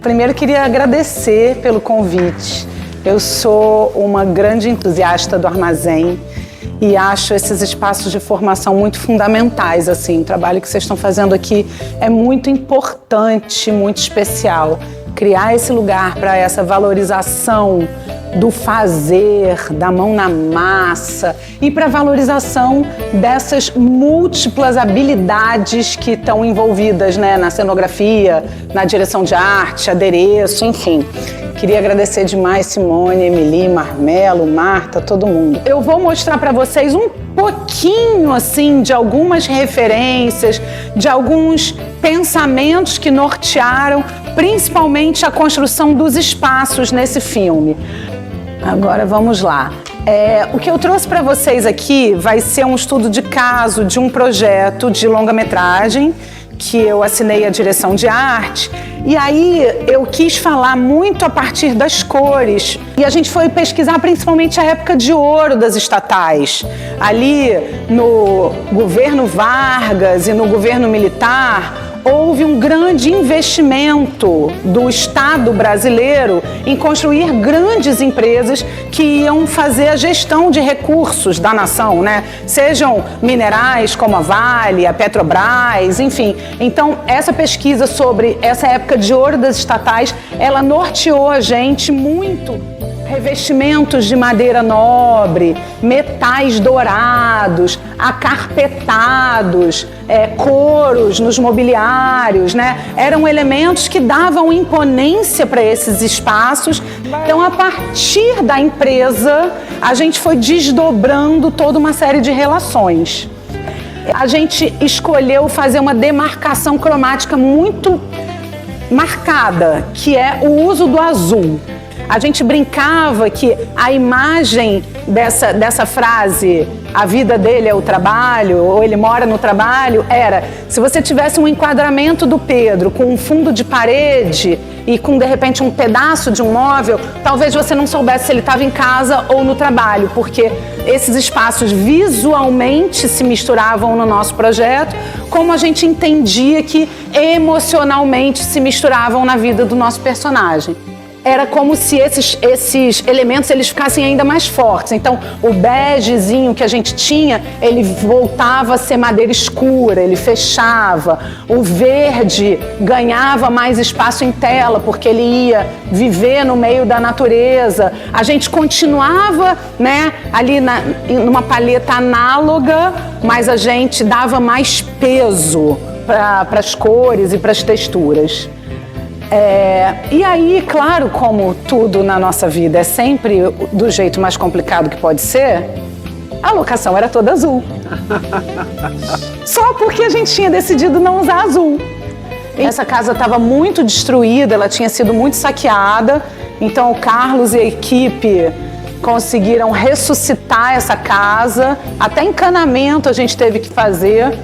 Primeiro, queria agradecer pelo convite. Eu sou uma grande entusiasta do armazém e acho esses espaços de formação muito fundamentais, assim. O trabalho que vocês estão fazendo aqui é muito importante, muito especial. Criar esse lugar para essa valorização do fazer, da mão na massa e para a valorização dessas múltiplas habilidades que estão envolvidas, né, na cenografia, na direção de arte, adereço, enfim. Queria agradecer demais Simone, Emily, Marmelo, Marta, todo mundo. Eu vou mostrar para vocês um pouquinho, assim, de algumas referências, de alguns pensamentos que nortearam principalmente a construção dos espaços nesse filme. Agora vamos lá. O que eu trouxe para vocês aqui vai ser um estudo de caso de um projeto de longa-metragem que eu assinei a direção de arte. E aí eu quis falar muito a partir das cores. E a gente foi pesquisar principalmente a época de ouro das estatais. Ali no governo Vargas e no governo militar, houve um grande investimento do Estado brasileiro em construir grandes empresas que iam fazer a gestão de recursos da nação, né? Sejam minerais como a Vale, a Petrobras, enfim. Então, essa pesquisa sobre essa época de ouro das estatais, ela norteou a gente muito. Revestimentos de madeira nobre, metais dourados, acarpetados, couros nos mobiliários, né? Eram elementos que davam imponência para esses espaços. Então, a partir da empresa, a gente foi desdobrando toda uma série de relações. A gente escolheu fazer uma demarcação cromática muito marcada, que é o uso do azul. A gente brincava que a imagem dessa frase, a vida dele é o trabalho, ou ele mora no trabalho, era, se você tivesse um enquadramento do Pedro com um fundo de parede e com, de repente, um pedaço de um móvel, talvez você não soubesse se ele estava em casa ou no trabalho, porque esses espaços visualmente se misturavam no nosso projeto, como a gente entendia que emocionalmente se misturavam na vida do nosso personagem. Era como se esses elementos eles ficassem ainda mais fortes. Então, o begezinho que a gente tinha, ele voltava a ser madeira escura, ele fechava. O verde ganhava mais espaço em tela, porque ele ia viver no meio da natureza. A gente continuava, né, ali numa paleta análoga, mas a gente dava mais peso para as cores e para as texturas. E aí, claro, como tudo na nossa vida é sempre do jeito mais complicado que pode ser, a locação era toda azul. Só porque a gente tinha decidido não usar azul. Essa casa estava muito destruída, ela tinha sido muito saqueada, então o Carlos e a equipe conseguiram ressuscitar essa casa, até encanamento a gente teve que fazer.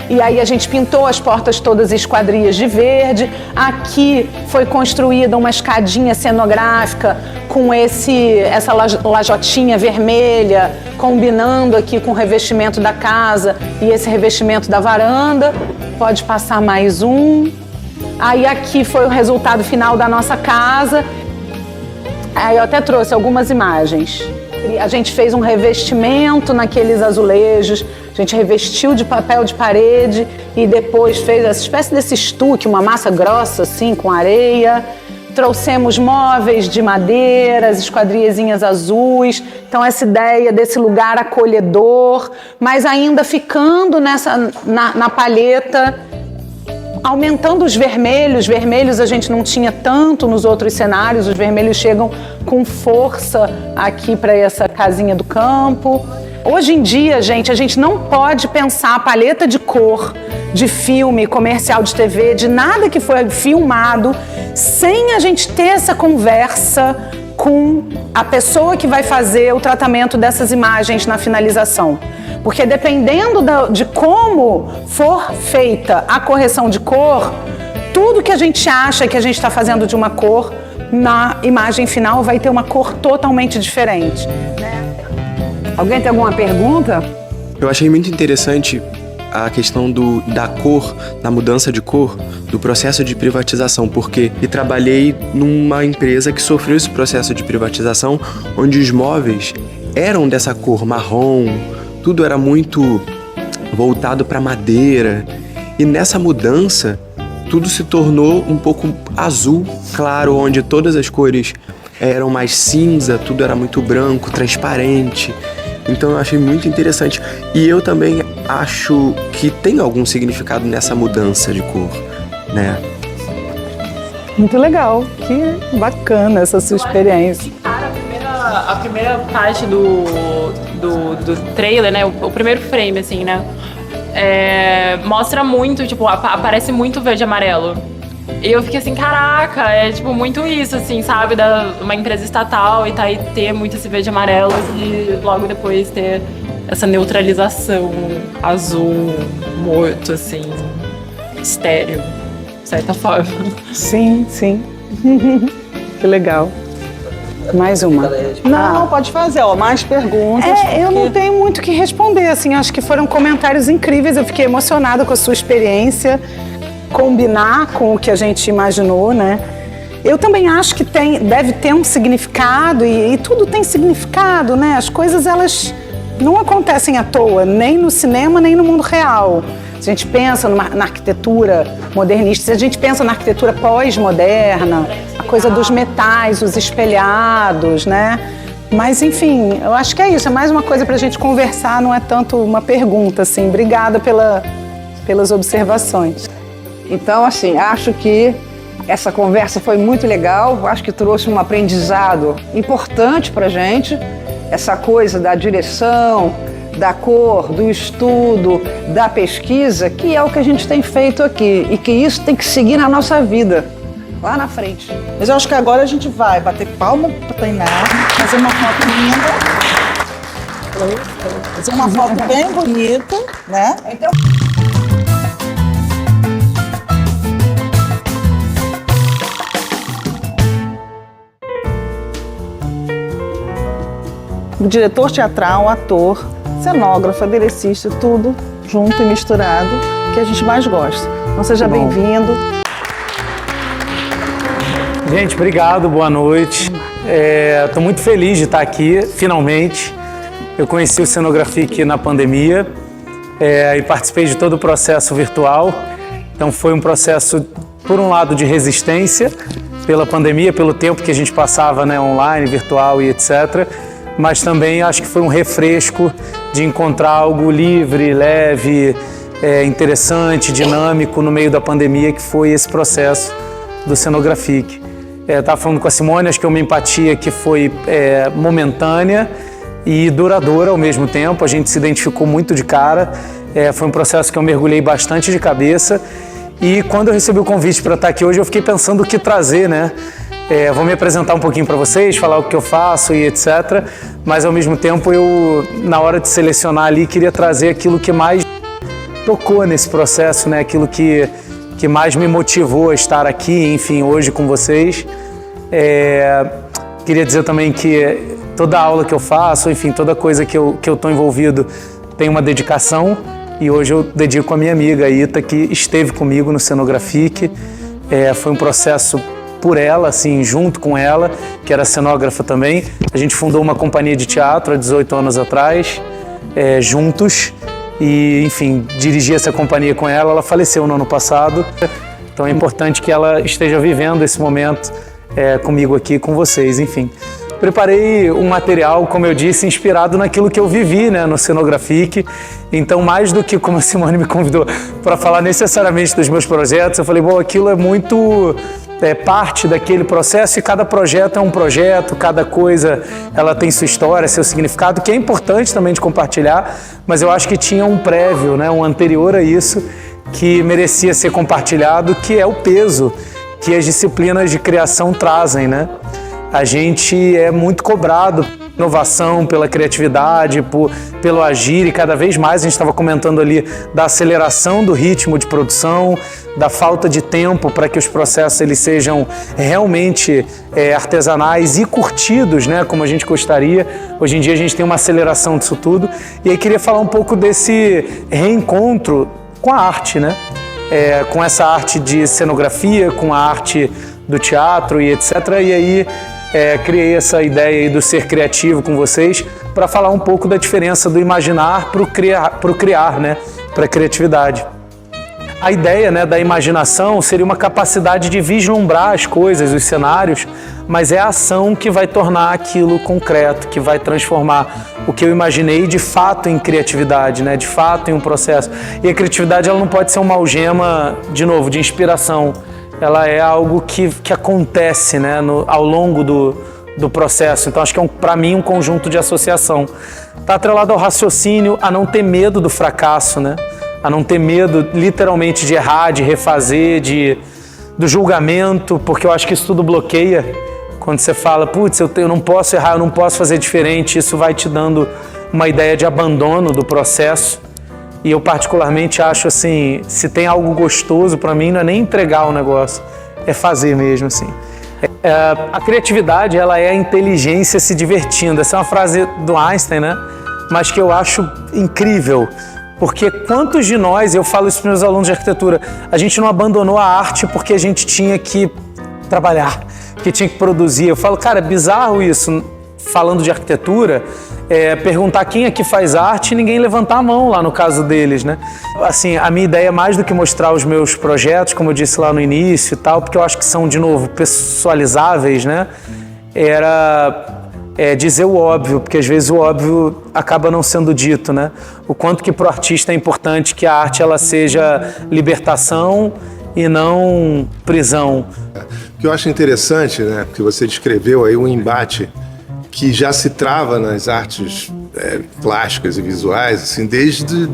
E aí a gente pintou as portas todas esquadrias de verde. Aqui foi construída uma escadinha cenográfica com essa lajotinha vermelha, combinando aqui com o revestimento da casa e esse revestimento da varanda. Pode passar mais um. Aí aqui foi o resultado final da nossa casa. Aí eu até trouxe algumas imagens. A gente fez um revestimento naqueles azulejos, a gente revestiu de papel de parede e depois fez essa espécie desse estuque, uma massa grossa assim, com areia. Trouxemos móveis de madeira, as esquadriazinhas azuis. Então essa ideia desse lugar acolhedor, mas ainda ficando na palheta, aumentando os vermelhos. Vermelhos a gente não tinha tanto nos outros cenários, os vermelhos chegam com força aqui para essa casinha do campo. Hoje em dia, gente, a gente não pode pensar a paleta de cor de filme, comercial de TV, de nada que foi filmado, sem a gente ter essa conversa com a pessoa que vai fazer o tratamento dessas imagens na finalização. Porque dependendo de como for feita a correção de cor, tudo que a gente acha que a gente está fazendo de uma cor, na imagem final vai ter uma cor totalmente diferente. Alguém tem alguma pergunta? Eu achei muito interessante a questão da cor, da mudança de cor, do processo de privatização, porque eu trabalhei numa empresa que sofreu esse processo de privatização, onde os móveis eram dessa cor marrom, tudo era muito voltado para madeira, e nessa mudança tudo se tornou um pouco azul claro, onde todas as cores eram mais cinza, tudo era muito branco, transparente. Então eu achei muito interessante. E eu também acho que tem algum significado nessa mudança de cor, né? Muito legal, que bacana essa sua experiência. Cara, a primeira parte do trailer, né? O primeiro frame, assim, né? Mostra muito, tipo, aparece muito verde e amarelo. E eu fiquei assim, caraca, é tipo muito isso, assim, sabe? Uma empresa estatal e ter muito esse verde e amarelo e logo depois ter essa neutralização azul, morto, assim, estéreo, de certa forma. Sim, sim. Que legal. Mais uma. Não, pode fazer, ó, mais perguntas. Eu não tenho muito o que responder, assim, acho que foram comentários incríveis, eu fiquei emocionada com a sua experiência, combinar com o que a gente imaginou, né? Eu também acho que deve ter um significado e tudo tem significado, né? As coisas, elas não acontecem à toa, nem no cinema, nem no mundo real. A gente pensa na arquitetura modernista, a gente pensa na arquitetura pós-moderna, a coisa dos metais, os espelhados, né? Mas, enfim, eu acho que é isso, é mais uma coisa para a gente conversar, não é tanto uma pergunta, assim. Obrigada pelas observações. Então, assim, acho que essa conversa foi muito legal, acho que trouxe um aprendizado importante pra gente, essa coisa da direção, da cor, do estudo, da pesquisa, que é o que a gente tem feito aqui e que isso tem que seguir na nossa vida, lá na frente. Mas eu acho que agora a gente vai bater palma pra Tainá, fazer uma foto linda, fazer uma foto bem bonita, né? Então... O diretor teatral, ator, cenógrafo, aderecista, tudo junto e misturado, que a gente mais gosta. Então seja bem-vindo. Gente, obrigado, boa noite. Estou muito feliz de estar aqui, finalmente. Eu conheci o Cenographic na pandemia e participei de todo o processo virtual. Então foi um processo, por um lado, de resistência pela pandemia, pelo tempo que a gente passava, né, online, virtual e etc., mas também acho que foi um refresco de encontrar algo livre, leve, interessante, dinâmico no meio da pandemia, que foi esse processo do Cenographic. Estava falando com a Simone, acho que é uma empatia que foi momentânea e duradoura ao mesmo tempo, a gente se identificou muito de cara, foi um processo que eu mergulhei bastante de cabeça e quando eu recebi o convite para estar aqui hoje eu fiquei pensando o que trazer, né? Vou me apresentar um pouquinho para vocês, falar o que eu faço e etc. Mas ao mesmo tempo eu, na hora de selecionar ali, queria trazer aquilo que mais tocou nesse processo, né? Aquilo que mais me motivou a estar aqui, enfim, hoje com vocês. Queria dizer também que toda aula que eu faço, enfim, toda coisa que eu estou envolvido tem uma dedicação e hoje eu dedico a minha amiga Ita, que esteve comigo no Cenographic. Foi um processo por ela, assim, junto com ela, que era cenógrafa também. A gente fundou uma companhia de teatro há 18 anos atrás, juntos, e, enfim, dirigi essa companhia com ela. Ela faleceu no ano passado, então é importante que ela esteja vivendo esse momento comigo aqui, com vocês, enfim. Preparei um material, como eu disse, inspirado naquilo que eu vivi, né, no Cenographic. Então, mais do que como a Simone me convidou para falar necessariamente dos meus projetos, eu falei, bom, aquilo é muito parte daquele processo e cada projeto é um projeto, cada coisa ela tem sua história, seu significado, que é importante também de compartilhar, mas eu acho que tinha um prévio, né, um anterior a isso, que merecia ser compartilhado, que é o peso que as disciplinas de criação trazem, né? A gente é muito cobrado inovação, pela criatividade, pelo agir, e cada vez mais a gente estava comentando ali da aceleração do ritmo de produção, da falta de tempo para que os processos eles sejam realmente artesanais e curtidos, né, como a gente gostaria. Hoje em dia a gente tem uma aceleração disso tudo, e aí queria falar um pouco desse reencontro com a arte, né? Com essa arte de cenografia, com a arte do teatro e etc. E aí criei essa ideia aí do ser criativo com vocês para falar um pouco da diferença do imaginar para o criar, né? Para a criatividade. A ideia, né, da imaginação seria uma capacidade de vislumbrar as coisas, os cenários, mas é a ação que vai tornar aquilo concreto, que vai transformar o que eu imaginei de fato em criatividade, né, de fato em um processo. E a criatividade ela não pode ser uma algema, de novo, de inspiração. Ela é algo que acontece, né, ao longo do processo. Então acho que é, para mim, um conjunto de associação. Está atrelado ao raciocínio, a não ter medo do fracasso, né? A não ter medo, literalmente, de errar, de refazer, do julgamento, porque eu acho que isso tudo bloqueia. Quando você fala, putz, eu não posso errar, eu não posso fazer diferente, isso vai te dando uma ideia de abandono do processo. E eu particularmente acho assim, se tem algo gostoso para mim, não é nem entregar o negócio, é fazer mesmo, assim. A criatividade, ela é a inteligência se divertindo. Essa é uma frase do Einstein, né? Mas que eu acho incrível. Porque quantos de nós, eu falo isso para os meus alunos de arquitetura, a gente não abandonou a arte porque a gente tinha que trabalhar, que tinha que produzir. Eu falo, cara, é bizarro isso, falando de arquitetura, perguntar quem é que faz arte e ninguém levantar a mão lá no caso deles, né? Assim, a minha ideia é mais do que mostrar os meus projetos, como eu disse lá no início e tal, porque eu acho que são, de novo, pessoalizáveis, né? Era dizer o óbvio, porque às vezes o óbvio acaba não sendo dito, né? O quanto que para o artista é importante que a arte ela seja libertação e não prisão. O que eu acho interessante, né, que você descreveu aí um embate que já se trava nas artes plásticas e visuais, assim, desde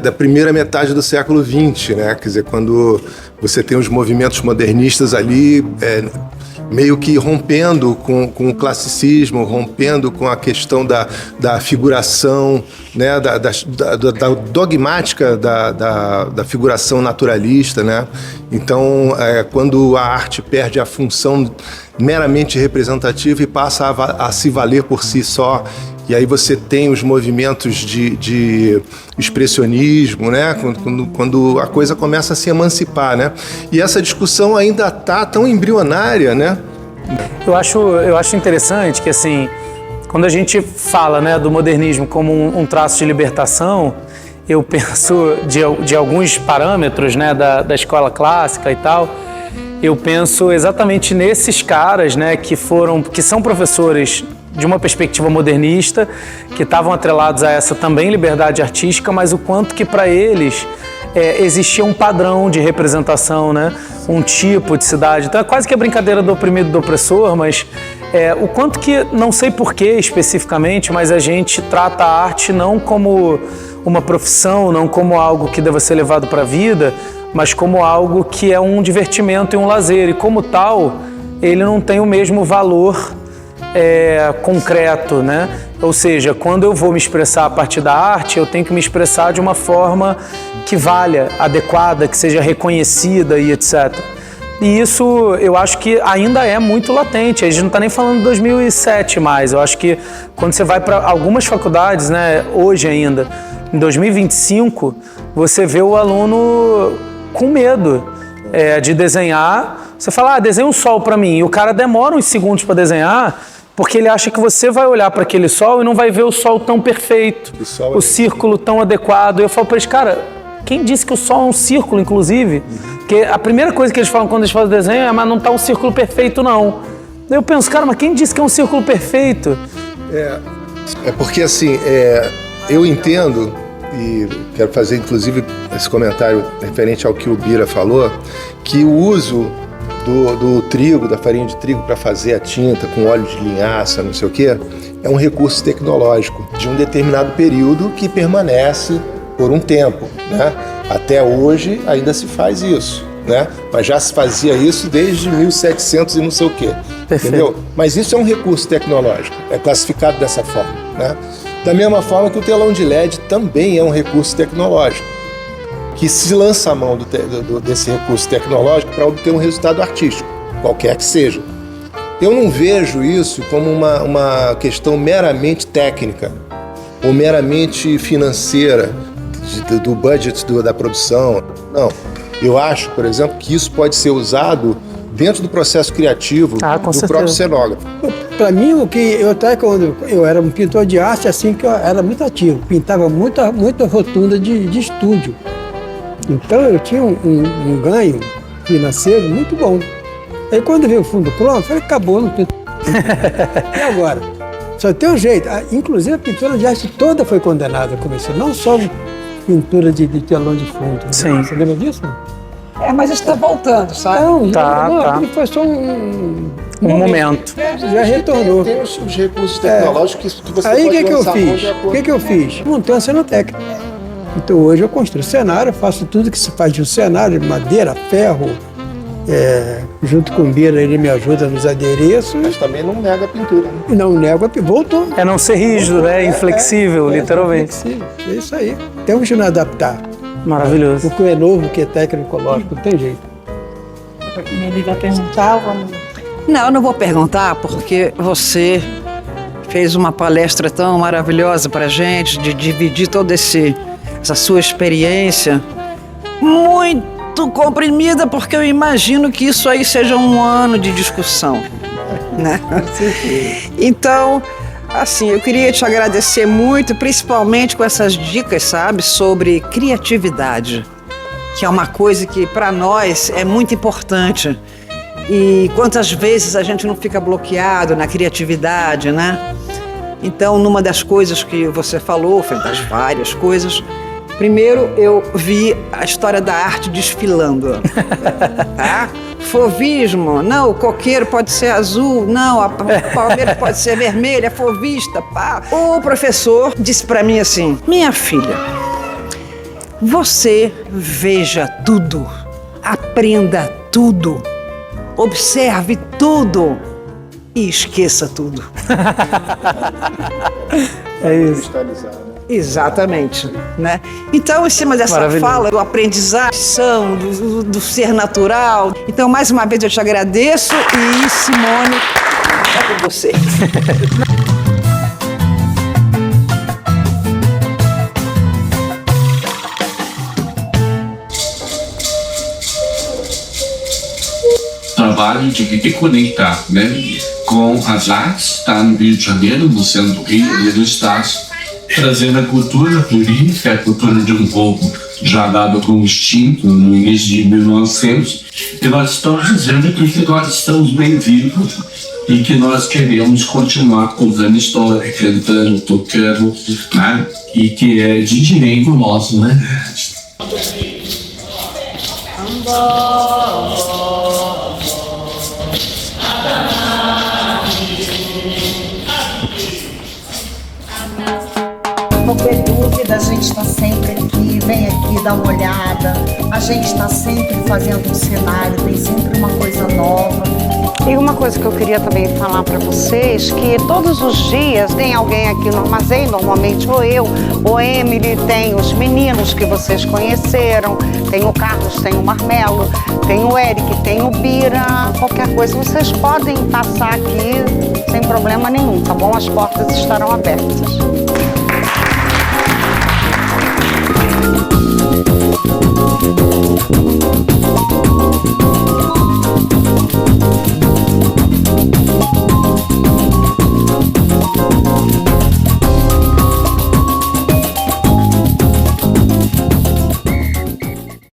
da primeira metade do século XX, né? Quer dizer, quando você tem os movimentos modernistas ali meio que rompendo com o classicismo, rompendo com a questão da figuração, né, da dogmática da figuração naturalista, né? Então, quando a arte perde a função meramente representativa e passa a se valer por si só, e aí você tem os movimentos de expressionismo, né? Quando a coisa começa a se emancipar, né? E essa discussão ainda está tão embrionária, né? Eu acho interessante que, assim, quando a gente fala, né, do modernismo como um traço de libertação, eu penso de alguns parâmetros, né, da escola clássica e tal, eu penso exatamente nesses caras, né, que são professores de uma perspectiva modernista, que estavam atrelados a essa também liberdade artística, mas o quanto que para eles existia um padrão de representação, né? Um tipo de cidade. Então é quase que a brincadeira do oprimido e do opressor, mas o quanto que, não sei porquê especificamente, mas a gente trata a arte não como uma profissão, não como algo que deva ser levado para a vida, mas como algo que é um divertimento e um lazer. E como tal, ele não tem o mesmo valor concreto, né? Ou seja, quando eu vou me expressar a partir da arte, eu tenho que me expressar de uma forma que valha, adequada, que seja reconhecida e etc. E isso eu acho que ainda é muito latente. A gente não está nem falando de 2007 mais. Eu acho que quando você vai para algumas faculdades, né, hoje ainda, em 2025, você vê o aluno com medo de desenhar. Você fala, desenha um sol para mim. E o cara demora uns segundos para desenhar, porque ele acha que você vai olhar para aquele sol e não vai ver o sol tão perfeito, o círculo tão adequado. E eu falo para eles, cara, quem disse que o sol é um círculo, inclusive? Porque a primeira coisa que eles falam quando eles fazem o desenho mas não está um círculo perfeito, não. Eu penso, cara, mas quem disse que é um círculo perfeito? Porque, assim, eu entendo, e quero fazer, inclusive, esse comentário referente ao que o Bira falou, que o uso do trigo, da farinha de trigo para fazer a tinta com óleo de linhaça, não sei o quê, é um recurso tecnológico de um determinado período que permanece por um tempo, né? Até hoje ainda se faz isso, né? Mas já se fazia isso desde 1700 e não sei o quê. entendeu? Mas isso é um recurso tecnológico, é classificado dessa forma, né? Da mesma forma que o telão de LED também é um recurso tecnológico, que se lança a mão desse recurso tecnológico para obter um resultado artístico, qualquer que seja. Eu não vejo isso como uma questão meramente técnica ou meramente financeira do budget da produção. Não. Eu acho, por exemplo, que isso pode ser usado dentro do processo criativo do próprio cenógrafo. Para mim, até quando eu era um pintor de arte, assim que eu era muito ativo, pintava muita rotunda de estúdio. Então eu tinha um ganho financeiro muito bom. Aí quando veio o fundo pronto, eu falei, acabou, não pinto. E agora? Só tem um jeito. Inclusive a pintura de arte toda foi condenada com isso, não só pintura de telão de fundo. Sim. Você lembra disso? Mas isso está voltando, sabe? Não, foi só um momento. Já retornou. Tem os recursos tecnológicos que você Aí pode lançar o que eu fiz? Montei uma cenotécnica. Então hoje eu construo cenário, faço tudo que se faz de um cenário, madeira, ferro, junto com o Bira, ele me ajuda nos adereços. Mas também não nega a pintura, né? Não nego, voltou. É não ser rígido, né? Inflexível, literalmente. Inflexível. É isso aí. Temos que nos adaptar. Maravilhoso. O que é novo, o que é tecnológico, não tem jeito. Ele vai perguntar, vamos... Não, eu não vou perguntar, porque você fez uma palestra tão maravilhosa pra gente, de dividir toda essa sua experiência, muito comprimida, porque eu imagino que isso aí seja um ano de discussão, né? Então, assim, eu queria te agradecer muito, principalmente com essas dicas, sabe, sobre criatividade, que é uma coisa que para nós é muito importante. E quantas vezes a gente não fica bloqueado na criatividade, né? Então, numa das coisas que você falou, foi das várias coisas, primeiro eu vi a história da arte desfilando, tá? Fovismo, não, o coqueiro pode ser azul, não, a palmeira pode ser vermelha, fovista, pá. O professor disse pra mim assim, minha filha, você veja tudo, aprenda tudo, observe tudo e esqueça tudo. É isso. Exatamente, né? Então, em cima dessa fala do aprendizado, do ser natural. Então, mais uma vez eu te agradeço e Simone, é com você. Trabalho de reconectar, né, com as artes, está no Rio de Janeiro, no centro do Rio e do Estado, trazendo a cultura política, a cultura de um povo já dado como extinto no início de 1900, e nós estamos dizendo que nós estamos bem vivos e que nós queremos continuar contando história, cantando, tocando, né, e que é de direito nosso, né? Qualquer dúvida, a gente está sempre aqui, vem aqui, dá uma olhada. A gente está sempre fazendo um cenário, tem sempre uma coisa nova. E uma coisa que eu queria também falar para vocês, que todos os dias tem alguém aqui no armazém, normalmente ou eu, ou a Emily, tem os meninos que vocês conheceram, tem o Carlos, tem o Marmelo, tem o Eric, tem o Bira, qualquer coisa, vocês podem passar aqui sem problema nenhum, tá bom? As portas estarão abertas.